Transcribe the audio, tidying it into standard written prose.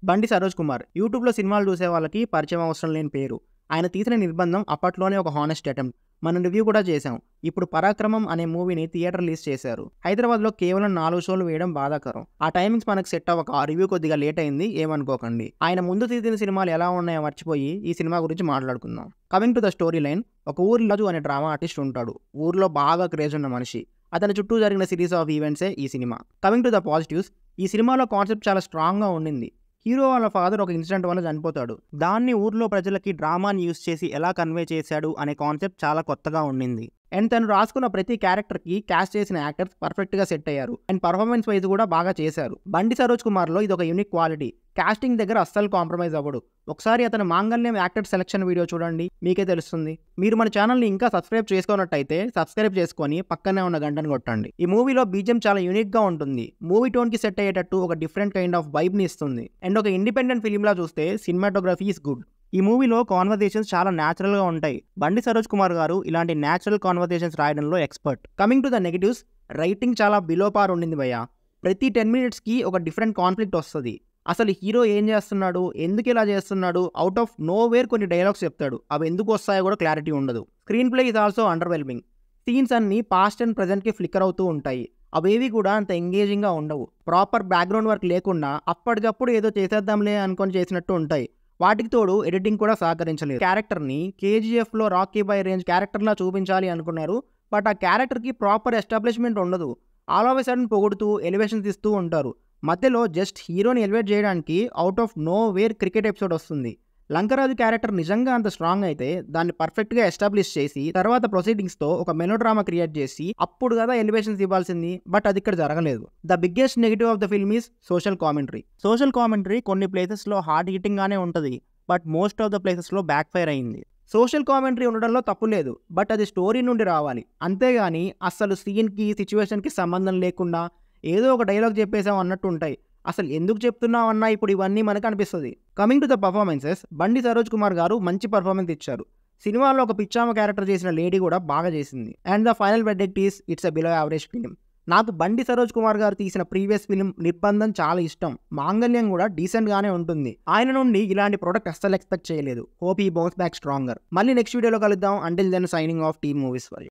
బండి సరోజ్ కుమార్ యూట్యూబ్లో సినిమాలు చూసే వాళ్ళకి పరిచయం అవసరం లేని పేరు. ఆయన తీసిన నిర్బంధం అప్పట్లోనే ఒక హానెస్ట్ అటెంప్ట్. మనం రివ్యూ కూడా చేశాం. ఇప్పుడు పరాక్రమం అనే మూవీని థియేటర్ రిలీజ్ చేశారు. హైదరాబాద్లో కేవలం 4 షోలు వేయడం బాధాకరం. ఆ టైమింగ్స్ మనకు సెట్ అవ్వక ఆ రివ్యూ కొద్దిగా లేట్ అయింది, ఏమనుకోకండి. ఆయన ముందు తీసిన సినిమాలు ఎలా ఉన్నాయో మర్చిపోయి ఈ సినిమా గురించి మాట్లాడుకుందాం. Coming to the story line, ఒక ఊరి రాజు అనే డ్రామా ఆర్టిస్ట్ ఉంటాడు. ఊర్లో బాగా క్రేజ్ ఉన్న మనిషి. అతని చుట్టూ జరిగిన సిరీస్ ఆఫ్ ఈవెంట్సే ఈ cinema. Coming to the positives, ఈ సినిమాలో కాన్సెప్ట్ చాలా స్ట్రాంగ్గా ఉండింది. హీరో వాళ్ళ ఫాదర్ ఒక ఇన్సిడెంట్ వల్ల చనిపోతాడు. దాన్ని ఊర్లో ప్రజలకి డ్రామాని యూస్ చేసి ఎలా కన్వే చేశాడు అనే కాన్సెప్ట్ చాలా కొత్తగా ఉండింది. అండ్ తను రాసుకున్న ప్రతి క్యారెక్టర్కి క్యాస్ట్ చేసిన యాక్టర్స్ పర్ఫెక్ట్గా సెట్ అయ్యారు. అండ్ పర్ఫార్మెన్స్ వైజ్ కూడా బాగా చేశారు. బండి సరోజ్ కుమార్లో ఇది ఒక యూనిక్ క్వాలిటీ. కాస్టింగ్ దగ్గర అస్సలు కాంప్రమైజ్ అవ్వడు. ఒకసారి అతని మాంగళ్యం యాక్టర్ సెలక్షన్ వీడియో చూడండి, మీకే తెలుస్తుంది. మీరు మన ఛానల్ని ఇంకా సబ్స్క్రైబ్ చేసుకున్నట్టయితే సబ్స్క్రైబ్ చేసుకొని పక్కనే ఉన్న గంటను కొట్టండి. ఈ మూవీలో బీజిఎం చాలా యూనిక్గా ఉంటుంది. మూవీ టోన్కి సెట్ అయ్యేటట్టు ఒక డిఫరెంట్ కైండ్ ఆఫ్ వైబ్ని ఇస్తుంది. అండ్ ఒక ఇండిపెండెంట్ ఫిలింలా చూస్తే సినిమాటోగ్రఫీ ఈస్ గుడ్. ఈ మూవీలో కాన్వర్సేషన్స్ చాలా న్యాచురల్గా ఉంటాయి. బండి సరోజ్ కుమార్ గారు ఇలాంటి న్యాచురల్ కాన్వర్సేషన్స్ రాయడంలో expert. Coming to the negatives, writing చాలా బిలో పార్ ఉండింది భయ్య. ప్రతి 10 minutesకి ఒక డిఫరెంట్ కాన్ఫ్లిక్ట్ వస్తుంది. అసలు హీరో ఏం చేస్తున్నాడు, ఎందుకు ఇలా చేస్తున్నాడు, అవుట్ ఆఫ్ నో వేర్ కొన్ని డైలాగ్స్ చెప్తాడు. అవి ఎందుకు వస్తాయో కూడా క్లారిటీ ఉండదు. Screen play is also underwhelming. Scenes అన్ని పాస్ట్ అండ్ ప్రజెంట్కి ఫ్లిక్కర్ అవుతూ ఉంటాయి. అవేవి కూడా అంత ఎంగేజింగ్గా ఉండవు. ప్రాపర్ బ్యాక్గ్రౌండ్ వర్క్ లేకుండా అప్పటికప్పుడు ఏదో చేసేద్దాంలే అనుకొని చేసినట్టు ఉంటాయి. వాటికి తోడు ఎడిటింగ్ కూడా సహకరించలేదు. క్యారెక్టర్ని కేజీఎఫ్లో రాకీ బాయ్ రేంజ్ క్యారెక్టర్లా చూపించాలి అనుకున్నారు. బట్ ఆ క్యారెక్టర్కి ప్రాపర్ ఎస్టాబ్లిష్మెంట్ ఉండదు. ఆల్ ఆఫ్ ఎ సడన్ పొగుడుతూ ఎలివేషన్స్ ఇస్తూ ఉంటారు. మధ్యలో జస్ట్ హీరోని ఎలివేట్ చేయడానికి out of know where cricket episode వస్తుంది. లంకరాజు క్యారెక్టర్ నిజంగా అంత స్ట్రాంగ్ అయితే దాన్ని పర్ఫెక్ట్గా ఎస్టాబ్లిష్ చేసి తర్వాత ప్రొసీడింగ్స్తో ఒక మెలోడ్రామా క్రియేట్ చేసి అప్పుడు కదా ఎలివేషన్స్ ఇవ్వాల్సింది. బట్ అది ఇక్కడ జరగలేదు. The biggest negative of the film is social commentary. Social commentary కొన్ని ప్లేసెస్లో హార్డ్ హిట్టింగ్గానే ఉంటుంది. బట్ మోస్ట్ ఆఫ్ ద ప్లేసెస్లో బ్యాక్ ఫైర్ అయింది. సోషల్ కామెంటరీ ఉండడంలో తప్పు లేదు, బట్ అది స్టోరీ నుండి రావాలి. అంతేగాని అసలు సీన్కి సిచ్యువేషన్కి సంబంధం లేకుండా ఏదో ఒక డైలాగ్ చెప్పేసాం అన్నట్టు ఉంటాయి. అసలు ఎందుకు చెప్తున్నాం అన్నా ఇప్పుడు ఇవన్నీ మనకు అనిపిస్తుంది. కమింగ్ టు ద పర్ఫార్మెన్సెస్, బండి సరోజ్ కుమార్ గారు మంచి పర్ఫార్మెన్స్ ఇచ్చారు. సినిమాలో ఒక పిచ్చామ క్యారెక్టర్ చేసిన లేడీ కూడా బాగా చేసింది. And the final verdict is it's a below average film. నాకు బండి సరోజ్ కుమార్ గారు తీసిన ప్రీవియస్ ఫిలిం నిర్బంధం చాలా ఇష్టం. మాంగళ్యం కూడా డీసెంట్గానే ఉంటుంది. ఆయన నుండి ఇలాంటి ప్రోడక్ట్ అస్సలు ఎక్స్పెక్ట్ చేయలేదు. Hope he bounce back stronger. మళ్ళీ నెక్స్ట్ వీడియోలో కలుద్దాం. Until then signing off team movies for you.